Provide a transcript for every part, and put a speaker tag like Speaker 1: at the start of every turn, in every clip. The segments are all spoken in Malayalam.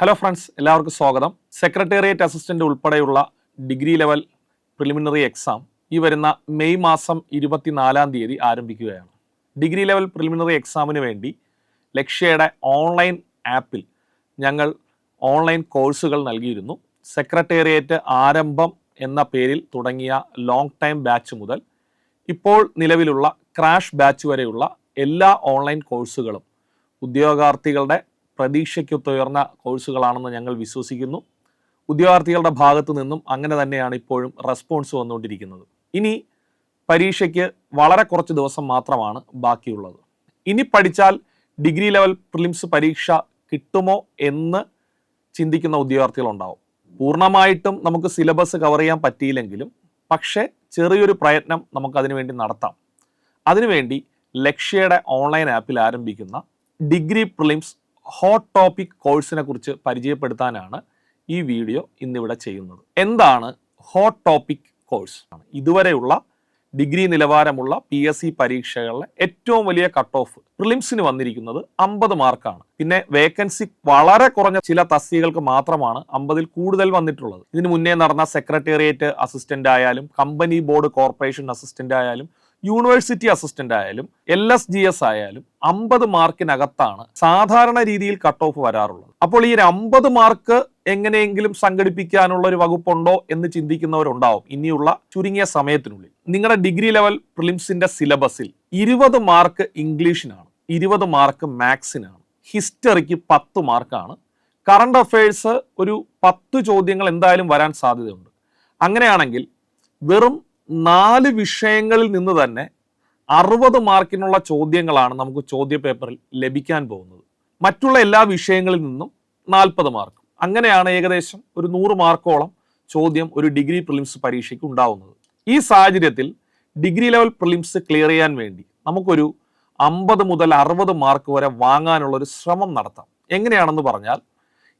Speaker 1: ഹലോ ഫ്രണ്ട്സ്, എല്ലാവർക്കും സ്വാഗതം. സെക്രട്ടേറിയറ്റ് അസിസ്റ്റന്റ് ഉൾപ്പെടെയുള്ള ഡിഗ്രി ലെവൽ പ്രിലിമിനറി എക്സാം ഈ വരുന്ന മെയ് മാസം 24 ആരംഭിക്കുകയാണ്. ഡിഗ്രി ലെവൽ പ്രിലിമിനറി എക്സാമിന് വേണ്ടി ലക്ഷ്യയുടെ ഓൺലൈൻ ആപ്പിൽ ഞങ്ങൾ ഓൺലൈൻ കോഴ്സുകൾ നൽകിയിരുന്നു. സെക്രട്ടേറിയറ്റ് ആരംഭം എന്ന പേരിൽ തുടങ്ങിയ ലോങ് ടൈം ബാച്ച് മുതൽ ഇപ്പോൾ നിലവിലുള്ള ക്രാഷ് ബാച്ച് വരെയുള്ള എല്ലാ ഓൺലൈൻ കോഴ്സുകളും ഉദ്യോഗാർത്ഥികളുടെ പ്രതീക്ഷയ്ക്കൊത്തുയർന്ന കോഴ്സുകളാണെന്ന് ഞങ്ങൾ വിശ്വസിക്കുന്നു. ഉദ്യോഗാർത്ഥികളുടെ ഭാഗത്തു നിന്നും അങ്ങനെ തന്നെയാണ് ഇപ്പോഴും റെസ്പോൺസ് വന്നുകൊണ്ടിരിക്കുന്നത്. ഇനി പരീക്ഷയ്ക്ക് വളരെ കുറച്ച് ദിവസം മാത്രമാണ് ബാക്കിയുള്ളത്. ഇനി പഠിച്ചാൽ ഡിഗ്രി ലെവൽ പ്രിലിംസ് പരീക്ഷ കിട്ടുമോ എന്ന് ചിന്തിക്കുന്ന ഉദ്യോഗാർത്ഥികളുണ്ടാവും. പൂർണ്ണമായിട്ടും നമുക്ക് സിലബസ് കവർ ചെയ്യാൻ പറ്റിയില്ലെങ്കിലും പക്ഷേ ചെറിയൊരു പ്രയത്നം നമുക്കതിനു വേണ്ടി നടത്താം. അതിനുവേണ്ടി ലക്ഷ്യയുടെ ഓൺലൈൻ ആപ്പിൽ ആരംഭിക്കുന്ന ഡിഗ്രി പ്രിലിംസ് ഹോട്ട് ടോപ്പിക് കോഴ്സിനെ കുറിച്ച് പരിചയപ്പെടുത്താനാണ് ഈ വീഡിയോ ഇന്നിവിടെ ചെയ്യുന്നത്. എന്താണ് ഹോട്ട് ടോപ്പിക് കോഴ്സ്? ഇതുവരെയുള്ള ഡിഗ്രി നിലവാരമുള്ള PSC പരീക്ഷകളിലെ ഏറ്റവും വലിയ കട്ട് ഓഫ് പ്രിലിംസിന് വന്നിരിക്കുന്നത് 50 മാർക്കാണ്. പിന്നെ വേക്കൻസി വളരെ കുറഞ്ഞ ചില തസ്തികകൾക്ക് മാത്രമാണ് 50-ൽ കൂടുതൽ വന്നിട്ടുള്ളത്. ഇതിനു മുന്നേ നടന്ന സെക്രട്ടേറിയറ്റ് അസിസ്റ്റന്റ് ആയാലും കമ്പനി ബോർഡ് കോർപ്പറേഷൻ അസിസ്റ്റന്റ് ആയാലും യൂണിവേഴ്സിറ്റി അസിസ്റ്റന്റ് ആയാലും LSGS ആയാലും 50 മാർക്കിനകത്താണ് സാധാരണ രീതിയിൽ കട്ട് ഓഫ് വരാറുള്ളത്. അപ്പോൾ ഈ 50 മാർക്ക് എങ്ങനെയെങ്കിലും സംഘടിപ്പിക്കാനുള്ള ഒരു വകുപ്പുണ്ടോ എന്ന് ചിന്തിക്കുന്നവരുണ്ടാവും. ഇനിയുള്ള ചുരുങ്ങിയ സമയത്തിനുള്ളിൽ നിങ്ങളുടെ ഡിഗ്രി ലെവൽ പ്രിലിംസിന്റെ സിലബസിൽ 20 മാർക്ക് ഇംഗ്ലീഷിനാണ്, 20 മാർക്ക് മാത്സിനാണ്, ഹിസ്റ്ററിക്ക് 10 മാർക്കാണ്, കറണ്ട് അഫയേഴ്സ് ഒരു 10 ചോദ്യങ്ങൾ എന്തായാലും വരാൻ സാധ്യതയുണ്ട്. അങ്ങനെയാണെങ്കിൽ വെറും 4 വിഷയങ്ങളിൽ നിന്ന് തന്നെ 60 മാർക്കിനുള്ള ചോദ്യങ്ങളാണ് നമുക്ക് ചോദ്യ പേപ്പറിൽ ലഭിക്കാൻ പോകുന്നത്. മറ്റുള്ള എല്ലാ വിഷയങ്ങളിൽ നിന്നും 40 മാർക്ക്. അങ്ങനെയാണ് ഏകദേശം ഒരു 100 മാർക്കോളം ചോദ്യം ഒരു ഡിഗ്രി പ്രിലിംസ് പരീക്ഷയ്ക്ക് ഉണ്ടാവുന്നത്. ഈ സാഹചര്യത്തിൽ ഡിഗ്രി ലെവൽ പ്രിലിംസ് ക്ലിയർ ചെയ്യാൻ വേണ്ടി നമുക്കൊരു 50 മുതൽ 60 മാർക്ക് വരെ വാങ്ങാനുള്ള ഒരു ശ്രമം നടത്താം. എങ്ങനെയാണെന്ന് പറഞ്ഞാൽ,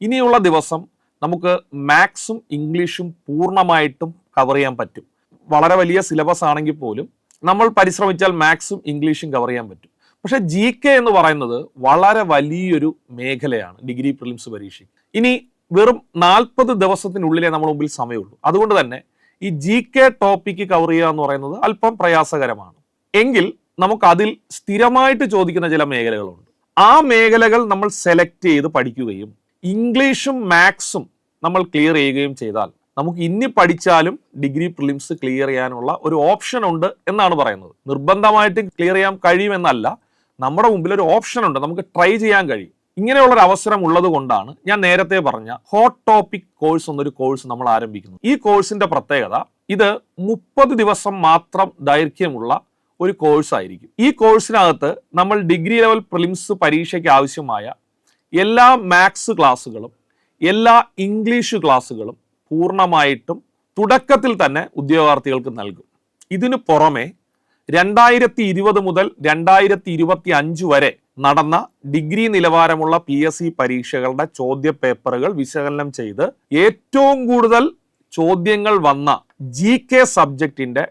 Speaker 1: ഇനിയുള്ള ദിവസം നമുക്ക് മാത്സും ഇംഗ്ലീഷും പൂർണ്ണമായിട്ടും കവർ ചെയ്യാൻ പറ്റും. വളരെ വലിയ സിലബസ് ആണെങ്കിൽ പോലും നമ്മൾ പരിശ്രമിച്ചാൽ മാത്സും ഇംഗ്ലീഷും കവർ ചെയ്യാൻ പറ്റും. പക്ഷെ GK എന്ന് പറയുന്നത് വളരെ വലിയൊരു മേഖലയാണ് ഡിഗ്രി പ്രിലിംസ് പരീക്ഷയ്ക്ക്. ഇനി വെറും 40 ദിവസത്തിനുള്ളിലേ നമ്മുടെ മുമ്പിൽ സമയമുള്ളൂ. അതുകൊണ്ട് തന്നെ ഈ GK ടോപ്പിക്ക് കവർ ചെയ്യുക എന്ന് പറയുന്നത് അല്പം പ്രയാസകരമാണ്. എങ്കിൽ നമുക്ക് അതിൽ സ്ഥിരമായിട്ട് ചോദിക്കുന്ന ചില മേഖലകളുണ്ട്. ആ മേഖലകൾ നമ്മൾ സെലക്ട് ചെയ്ത് പഠിക്കുകയും ഇംഗ്ലീഷും മാത്സും നമ്മൾ ക്ലിയർ ചെയ്യുകയും ചെയ്താൽ നമുക്ക് ഇനി പഠിച്ചാലും ഡിഗ്രി പ്രിലിംസ് ക്ലിയർ ചെയ്യാനുള്ള ഒരു ഓപ്ഷൻ ഉണ്ട് എന്നാണ് പറയുന്നത്. നിർബന്ധമായിട്ട് ക്ലിയർ ചെയ്യാൻ കഴിയുമെന്നല്ല, നമ്മുടെ മുമ്പിൽ ഒരു ഓപ്ഷൻ ഉണ്ട്, നമുക്ക് ട്രൈ ചെയ്യാൻ കഴിയും. ഇങ്ങനെയുള്ളൊരു അവസരം ഉള്ളത് കൊണ്ടാണ് ഞാൻ നേരത്തെ പറഞ്ഞ ഹോട്ട് ടോപ്പിക് കോഴ്സ് എന്നൊരു കോഴ്സ് നമ്മൾ ആരംഭിക്കുന്നത്. ഈ കോഴ്സിന്റെ പ്രത്യേകത, ഇത് 30 ദിവസം മാത്രം ദൈർഘ്യമുള്ള ഒരു കോഴ്സ് ആയിരിക്കും. ഈ കോഴ്സിനകത്ത് നമ്മൾ ഡിഗ്രി ലെവൽ പ്രിലിംസ് പരീക്ഷയ്ക്ക് ആവശ്യമായ എല്ലാ മാത്സ് ക്ലാസ്സുകളും എല്ലാ ഇംഗ്ലീഷ് ക്ലാസ്സുകളും പൂർണ്ണമായിട്ടും തുടക്കത്തിൽ തന്നെ ഉദ്യോഗാർത്ഥികൾക്ക് നൽകും. ഇതിനു പുറമെ 2020 മുതൽ 2025 വരെ നടന്ന ഡിഗ്രി നിലവാരമുള്ള PSC പരീക്ഷകളുടെ ചോദ്യ പേപ്പറുകൾ വിശകലനം ചെയ്ത് ഏറ്റവും കൂടുതൽ ചോദ്യങ്ങൾ വന്ന GK സബ്ജക്റ്റിന്റെ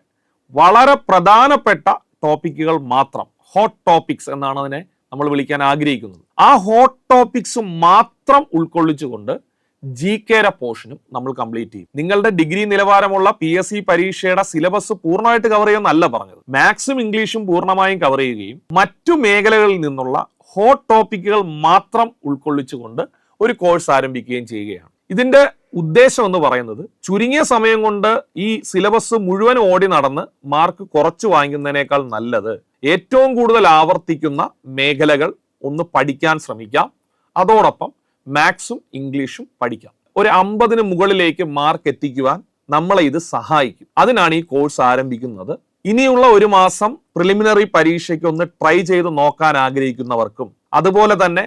Speaker 1: വളരെ പ്രധാനപ്പെട്ട ടോപ്പിക്കുകൾ മാത്രം, ഹോട്ട് ടോപ്പിക്സ് എന്നാണ് അതിനെ നമ്മൾ വിളിക്കാൻ ആഗ്രഹിക്കുന്നത്, ആ ഹോട്ട് ടോപ്പിക്സ് മാത്രം ഉൾക്കൊള്ളിച്ചുകൊണ്ട് GKയുടെ പോർഷനും നമ്മൾ കംപ്ലീറ്റ് ചെയ്യും. നിങ്ങളുടെ ഡിഗ്രി നിലവാരമുള്ള PSC പരീക്ഷയുടെ സിലബസ് പൂർണ്ണമായിട്ട് കവർ ചെയ്യുമെന്നല്ല പറഞ്ഞത്. മാത്സും ഇംഗ്ലീഷും പൂർണ്ണമായും കവർ ചെയ്യുകയും മറ്റു മേഖലകളിൽ നിന്നുള്ള ഹോട്ട് ടോപ്പിക്കുകൾ മാത്രം ഉൾക്കൊള്ളിച്ചുകൊണ്ട് ഒരു കോഴ്സ് ആരംഭിക്കുകയും ചെയ്യുകയാണ്. ഇതിന്റെ ഉദ്ദേശം എന്ന് പറയുന്നത്, ചുരുങ്ങിയ സമയം കൊണ്ട് ഈ സിലബസ് മുഴുവൻ ഓടി നടന്ന് മാർക്ക് കുറച്ച് വാങ്ങിക്കുന്നതിനേക്കാൾ നല്ലത് ഏറ്റവും കൂടുതൽ ആവർത്തിക്കുന്ന മേഖലകൾ ഒന്ന് പഠിക്കാൻ ശ്രമിക്കാം. അതോടൊപ്പം മാത്സും ഇംഗ്ലീഷും പഠിക്കാം. ഒരു 50-ന് മുകളിലേക്ക് മാർക്ക് എത്തിക്കുവാൻ നമ്മളെ ഇത് സഹായിക്കും. അതിനാണ് ഈ കോഴ്സ് ആരംഭിക്കുന്നത്. ഇനിയുള്ള ഒരു മാസം പ്രിലിമിനറി പരീക്ഷയ്ക്ക് ഒന്ന് ട്രൈ ചെയ്ത് നോക്കാൻ ആഗ്രഹിക്കുന്നവർക്കും, അതുപോലെ തന്നെ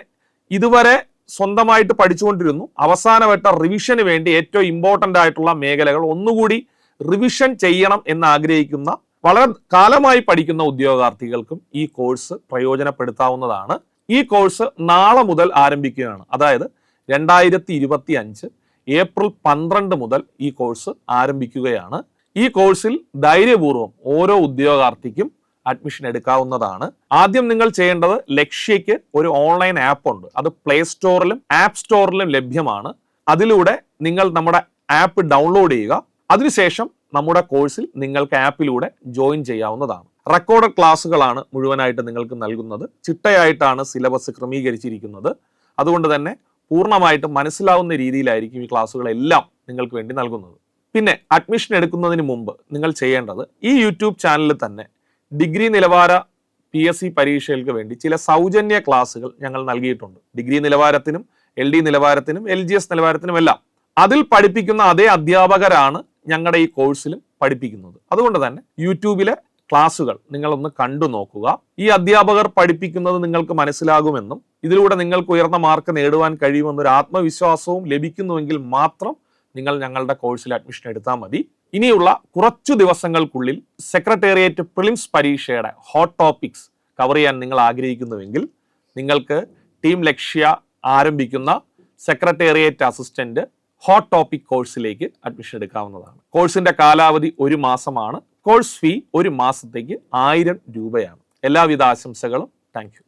Speaker 1: ഇതുവരെ സ്വന്തമായിട്ട് പഠിച്ചുകൊണ്ടിരുന്നു അവസാനവട്ട റിവിഷന് വേണ്ടി ഏറ്റവും ഇമ്പോർട്ടൻ്റ് ആയിട്ടുള്ള മേഖലകൾ ഒന്നുകൂടി റിവിഷൻ ചെയ്യണം എന്ന് ആഗ്രഹിക്കുന്ന വളരെ കാലമായി പഠിക്കുന്ന ഉദ്യോഗാർത്ഥികൾക്കും ഈ കോഴ്സ് പ്രയോജനപ്പെടുത്താവുന്നതാണ്. ഈ കോഴ്സ് നാളെ മുതൽ ആരംഭിക്കുകയാണ്. അതായത് 2025 ഏപ്രിൽ 12 മുതൽ ഈ കോഴ്സ് ആരംഭിക്കുകയാണ്. ഈ കോഴ്സിൽ ധൈര്യപൂർവ്വം ഓരോ ഉദ്യോഗാർത്ഥിക്കും അഡ്മിഷൻ എടുക്കാവുന്നതാണ്. ആദ്യം നിങ്ങൾ ചെയ്യേണ്ടത് ലക്ഷ്യയ്ക്ക് ഒരു ഓൺലൈൻ ആപ്പ് ഉണ്ട്. അത് പ്ലേ സ്റ്റോറിലും ആപ്പ് സ്റ്റോറിലും ലഭ്യമാണ്. അതിലൂടെ നിങ്ങൾ നമ്മുടെ ആപ്പ് ഡൗൺലോഡ് ചെയ്യുക. അതിനുശേഷം നമ്മുടെ കോഴ്സിൽ നിങ്ങൾക്ക് ആപ്പിലൂടെ ജോയിൻ ചെയ്യാവുന്നതാണ്. റെക്കോർഡഡ് ക്ലാസ്സുകളാണ് മുഴുവനായിട്ട് നിങ്ങൾക്ക് നൽകുന്നത്. ചിട്ടയായിട്ടാണ് സിലബസ് ക്രമീകരിച്ചിരിക്കുന്നത്. അതുകൊണ്ട് തന്നെ പൂർണ്ണമായിട്ടും മനസ്സിലാവുന്ന രീതിയിലായിരിക്കും ഈ ക്ലാസ്സുകളെല്ലാം നിങ്ങൾക്ക് വേണ്ടി നൽകുന്നത്. പിന്നെ അഡ്മിഷൻ എടുക്കുന്നതിന് മുമ്പ് നിങ്ങൾ ചെയ്യേണ്ടത് ഈ യൂട്യൂബ് ചാനലിൽ തന്നെ ഡിഗ്രി നിലവാര PSC പരീക്ഷകൾക്ക് വേണ്ടി ചില സൗജന്യ ക്ലാസ്സുകൾ ഞങ്ങൾ നൽകിയിട്ടുണ്ട്. ഡിഗ്രി നിലവാരത്തിനും LD നിലവാരത്തിനും LGS നിലവാരത്തിനും എല്ലാം. അതിൽ പഠിപ്പിക്കുന്ന അതേ അധ്യാപകരാണ് ഞങ്ങളുടെ ഈ കോഴ്സിലും പഠിപ്പിക്കുന്നത്. അതുകൊണ്ട് തന്നെ യൂട്യൂബിലെ ക്ലാസ്സുകൾ നിങ്ങളൊന്ന് കണ്ടു നോക്കുക. ഈ അധ്യാപകർ പഠിപ്പിക്കുന്നത് നിങ്ങൾക്ക് മനസ്സിലാകുമെന്നും ഇതിലൂടെ നിങ്ങൾക്ക് ഉയർന്ന മാർക്ക് നേടുവാൻ കഴിയുമെന്നൊരു ആത്മവിശ്വാസവും ലഭിക്കുന്നുവെങ്കിൽ മാത്രം നിങ്ങൾ ഞങ്ങളുടെ കോഴ്സിൽ അഡ്മിഷൻ എടുത്താൽ മതി. ഇനിയുള്ള കുറച്ചു ദിവസങ്ങൾക്കുള്ളിൽ സെക്രട്ടേറിയറ്റ് പ്രിലിംസ് പരീക്ഷയുടെ ഹോട്ട് ടോപ്പിക്സ് കവർ ചെയ്യാൻ നിങ്ങൾ ആഗ്രഹിക്കുന്നുവെങ്കിൽ നിങ്ങൾക്ക് ടീം ലക്ഷ്യ ആരംഭിക്കുന്ന സെക്രട്ടേറിയറ്റ് അസിസ്റ്റന്റ് ഹോട്ട് ടോപ്പിക് കോഴ്സിലേക്ക് അഡ്മിഷൻ എടുക്കാവുന്നതാണ്. കോഴ്സിന്റെ കാലാവധി 1 മാസമാണ്. കോഴ്സ് ഫീ 1 മാസത്തേക്ക് 1000 രൂപയാണ്. എല്ലാവിധ ആശംസകളും. Thank you.